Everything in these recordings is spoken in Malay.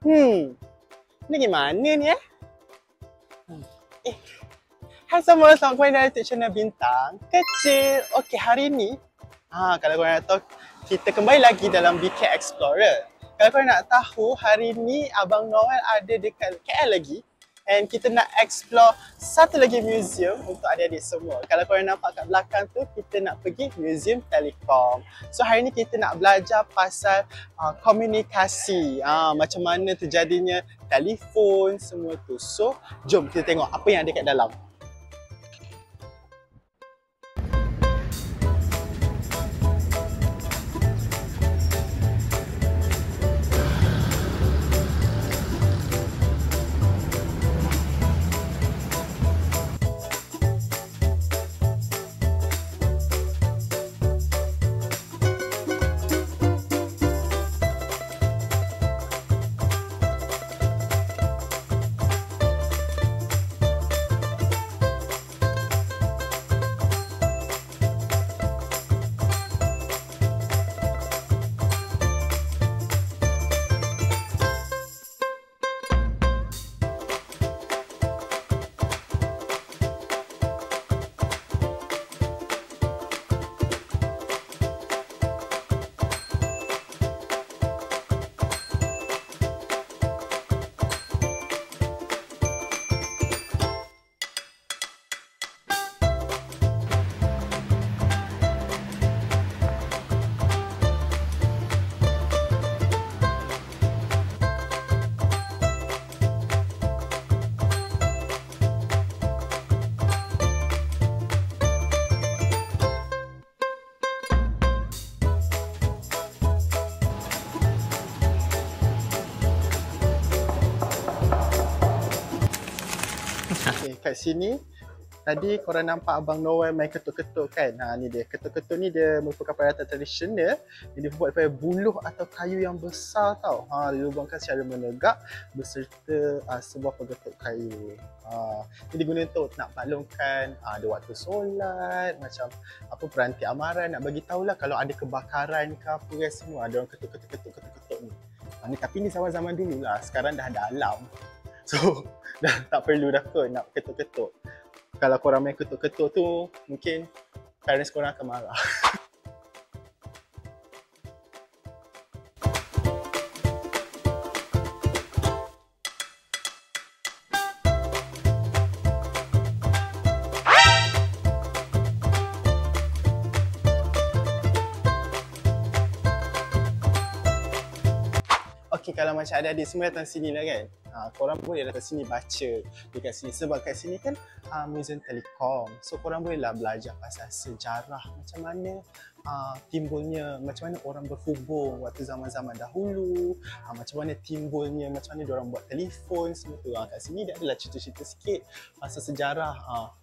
Hmm, ni gimana ni eh? Eh, hai semua, selamat kembali dari YouTube channel Bintang Kecil. Okey, hari ni, kalau korang nak tahu, kita kembali lagi dalam BK Explorer. Kalau korang nak tahu, hari ni Abang Noel ada dekat KL lagi. And kita nak explore satu lagi museum untuk adik-adik semua. Kalau korang nampak kat belakang tu, kita nak pergi Museum Telekom. So hari ni kita nak belajar pasal komunikasi. Macam mana terjadinya telefon, semua tu. So, jom kita tengok apa yang ada kat dalam. Okay, kat sini tadi korang nampak Abang Noel main ketuk-ketuk kan? Ni dia. Ketuk-ketuk ni dia merupakan peralatan tradisional yang dibuat daripada buluh atau kayu yang besar tau. Dilubangkan secara menegak beserta sebuah pegetuk kayu. Dia digunakan untuk nak maklumkan ada waktu solat, macam apa peranti amaran, nak bagi tahulah kalau ada kebakaran ke apa kan semua. Ada orang ketuk-ketuk ni. Tapi ni zaman-zaman dulu lah. Sekarang dah ada alarm. So, dah tak perlu dah kot nak ketuk-ketuk. Kalau korang main ketuk-ketuk tu, mungkin parents korang akan marah. Okay, kalau macam adik-adik semua datang sini lah kan, korang boleh datang sini baca dekat sini. Sebab kat sini kan Museum Telekom. So korang bolehlah belajar pasal sejarah macam mana timbulnya, macam mana orang berhubung waktu zaman-zaman dahulu, macam mana timbulnya, macam mana diorang buat telefon, semua tu. Kat sini dia adalah cerita-cerita sikit pasal sejarah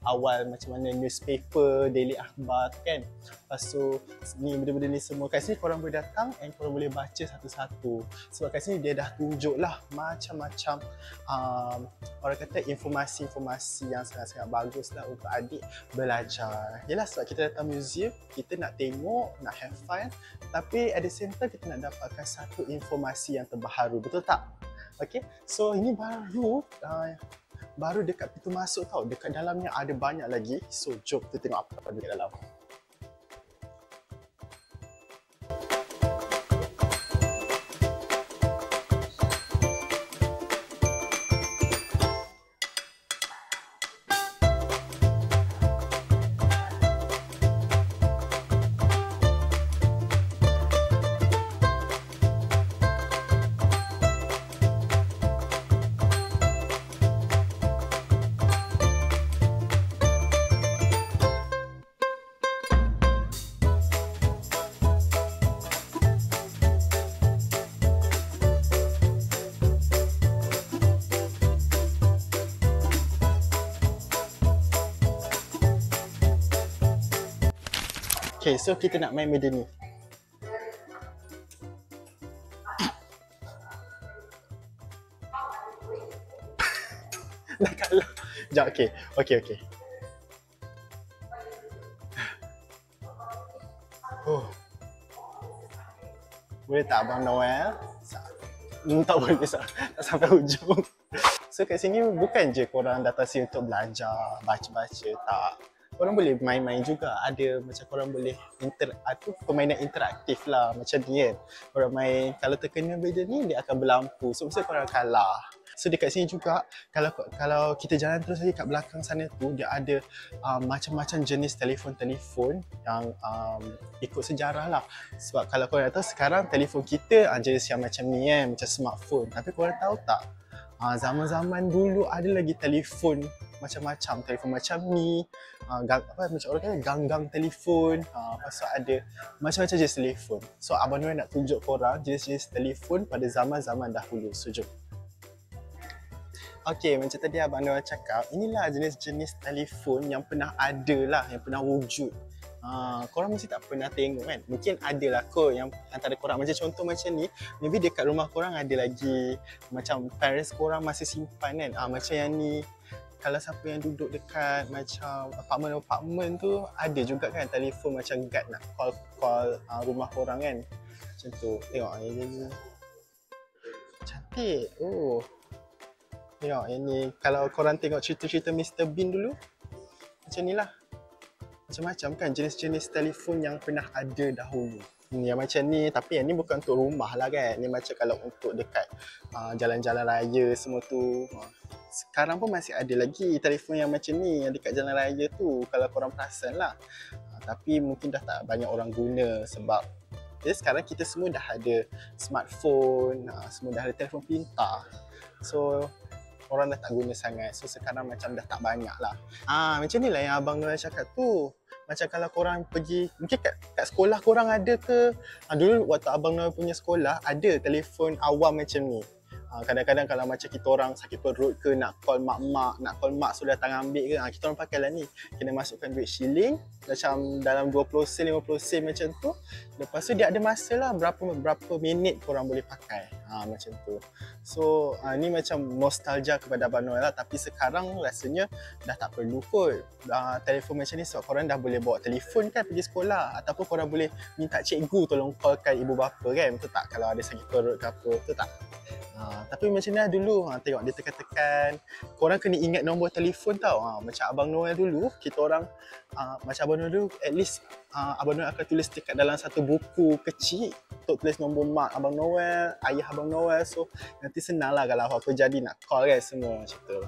awal macam mana newspaper, daily akhbar kan. Lepas tu ni benda-benda ni semua kat sini korang boleh datang and korang boleh baca satu-satu. Sebab kat sini dia dah tunjuk lah macam-macam orang kata informasi-informasi yang sangat-sangat bagus lah untuk adik belajar. Yelah, sebab kita datang museum, kita nak tengok, nak have fun, tapi at the same time kita nak dapatkan satu informasi yang terbaharu, betul tak? Okay, so ini baru dekat pintu masuk tau. Dekat dalamnya ada banyak lagi. So jom kita tengok apa dekat dalam. Okay, so kita nak main benda ni. Dah kalah. Sekejap, okay. Boleh tak Abang Noel? Tak boleh tak sampai hujung. So kat sini bukan je korang datang sini untuk belajar, baca-baca, tak. Korang boleh main-main juga. Ada macam korang boleh permainan interaktif lah macam ni kan. Korang main, kalau terkena benda ni dia akan berlampu. So mesti korang kalah. So dekat sini juga kalau kita jalan terus lagi kat belakang sana tu dia ada macam-macam jenis telefon-telefon yang ikut sejarah lah. Sebab kalau korang tahu sekarang telefon kita jenis yang macam ni kan, macam smartphone. Tapi korang tahu tak? Zaman-zaman dulu ada lagi telefon macam-macam, telefon macam ni, macam orang kata ganggang telefon, lepas tu ada macam-macam jenis telefon. So Abang Noel nak tunjuk korang jenis-jenis telefon pada zaman-zaman dahulu. So jom. Okay, macam tadi Abang Noel cakap, inilah jenis-jenis telefon yang pernah ada lah, yang pernah wujud. Korang mesti tak pernah tengok kan. Mungkin ada lah kot yang antara korang. Macam contoh macam ni, maybe dekat rumah korang ada lagi, macam parents korang masih simpan kan. Macam yang ni, kalau siapa yang duduk dekat macam apartment tu, ada juga kan telefon macam guard nak call rumah korang kan. Macam tu, tengok ni. Cantik. Tengok yang ni, kalau korang tengok cerita-cerita Mr. Bean dulu, macam ni lah. Macam-macam kan jenis-jenis telefon yang pernah ada dahulu. Yang macam ni, tapi yang ni bukan untuk rumah lah kan. Ni macam kalau untuk dekat jalan-jalan raya semua tu. Sekarang pun masih ada lagi telefon yang macam ni yang dekat jalan raya tu, kalau korang perasan lah. Tapi mungkin dah tak banyak orang guna sebab sekarang kita semua dah ada smartphone, semua dah ada telefon pintar. So orang dah tak guna sangat. So sekarang macam dah tak banyak lah. Macam ni lah yang Abang Noel cakap tu. Macam kalau korang pergi, mungkin kat sekolah korang ada ke? Dulu waktu Abang Noel punya sekolah, ada telefon awam macam ni. Kadang-kadang kalau macam kita orang sakit perut ke, nak call mak-mak, nak call mak sudah datang ambil ke, kita orang pakai lah ni. Kena masukkan duit shilling, macam dalam 20 sen, 50 sen macam tu. Lepas tu dia ada masa lah berapa minit korang boleh pakai. Macam tu. So ni macam nostalgia kepada Abang Noel lah. Tapi sekarang rasanya dah tak perlu kot telefon macam ni sebab korang dah boleh bawa telefon kan pergi sekolah. Ataupun korang boleh minta cikgu tolong callkan ibu bapa kan. Betul tak? Kalau ada sakit perut ke apa, betul tak? Tapi macam ni lah dulu, tengok dia tekan-tekan. Korang kena ingat nombor telefon tau. Macam Abang Noel dulu, kita orang macam Abang Noel dulu, at least Abang Noel akan tulis dekat dalam satu buku kecil untuk tulis nombor mak Abang Noel, ayah Abang Noel. So nanti senang lah kalau apa-apa jadi nak call kan semua macam tu.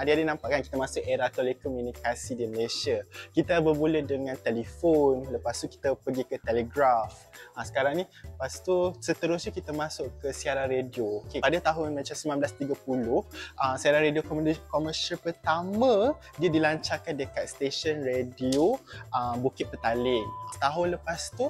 Adik-adik nampak kan kita masuk era telekomunikasi di Malaysia. Kita bermula dengan telefon, lepas tu kita pergi ke telegraf. Sekarang ni, lepas tu seterusnya kita masuk ke siaran radio. Pada tahun macam 1930, siaran radio komersial pertama dia dilancarkan dekat stesen radio Bukit Petaling. Setahun lepas tu,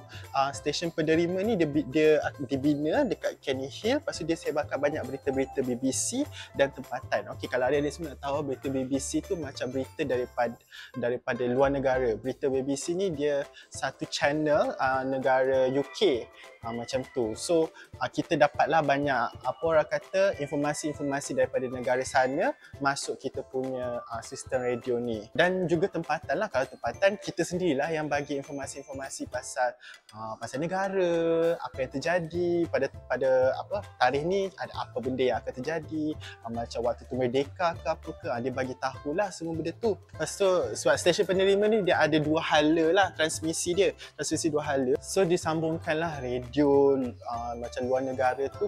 stesen penerima ni dia dibina dekat Canning Hill. Lepas tu dia sebarkan banyak berita-berita BBC dan tempatan. Kalau adik-adik semua nak tahu, berita BBC tu macam berita daripada luar negara. Berita BBC ni dia satu channel negara UK macam tu. So kita dapatlah banyak orang kata informasi-informasi daripada negara sana masuk kita punya sistem radio ni. Dan juga tempatan lah. Kalau tempatan kita sendirilah yang bagi informasi-informasi pasal negara, apa yang terjadi pada tarikh ni, ada apa benda yang akan terjadi, macam waktu tu merdeka ke apa ke, dia bagi tahulah semua benda tu. Lepas tu sebab stesen penerima ni dia ada dua hala lah transmisi dua hala. So disambungkanlah radio macam luar negara tu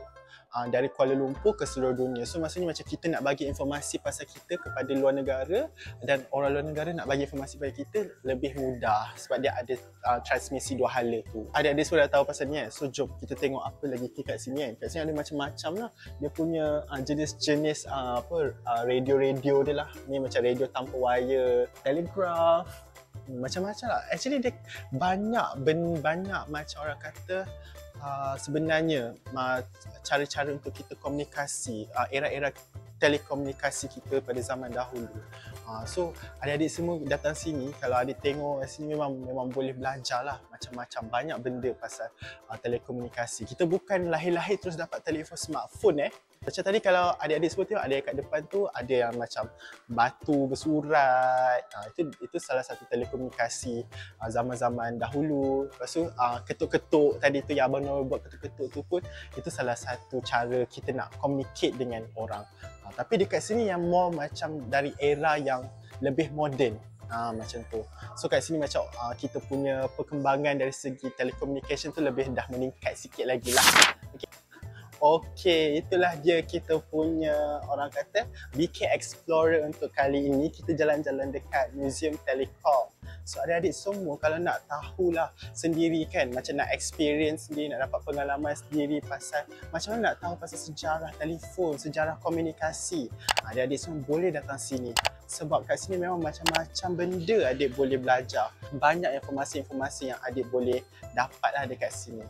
dari Kuala Lumpur ke seluruh dunia. So maksudnya macam kita nak bagi informasi pasal kita kepada luar negara dan orang luar negara nak bagi informasi pada kita lebih mudah sebab dia ada transmisi dua hala tu. Adik-adik semua dah tahu pasal ni kan. So jom kita tengok apa lagi kat sini kan. Kat sini ada macam-macam lah. Dia punya jenis-jenis radio-radio dia lah. Ni macam radio tanpa wire, telegraf, macam-macam lah. Actually dia banyak macam orang kata sebenarnya cara-cara untuk kita komunikasi, era-era telekomunikasi kita pada zaman dahulu. So adik-adik semua datang sini, kalau adik tengok sini memang boleh belajar lah macam-macam, banyak benda pasal telekomunikasi. Kita bukan lahir-lahir terus dapat telefon smartphone Macam tadi kalau adik-adik semua tengok, ada kat depan tu ada yang macam batu bersurat. Itu salah satu telekomunikasi zaman-zaman dahulu. Lepas tu ketuk-ketuk tadi tu yang Abang Noel buat, ketuk-ketuk tu pun itu salah satu cara kita nak communicate dengan orang. Tapi dekat sini yang more macam dari era yang lebih moden. Macam tu. So kat sini macam kita punya perkembangan dari segi telekomunikasi tu lebih dah meningkat sikit lagi lah. Okey, itulah dia kita punya orang kata BK Explorer untuk kali ini. Kita jalan-jalan dekat Museum Telekom. So adik-adik semua kalau nak tahulah sendiri kan, macam nak experience sendiri, nak dapat pengalaman sendiri pasal macam mana nak tahu pasal sejarah telefon, sejarah komunikasi, adik-adik semua boleh datang sini. Sebab kat sini memang macam-macam benda adik boleh belajar. Banyak informasi-informasi yang adik boleh dapatlah dekat sini.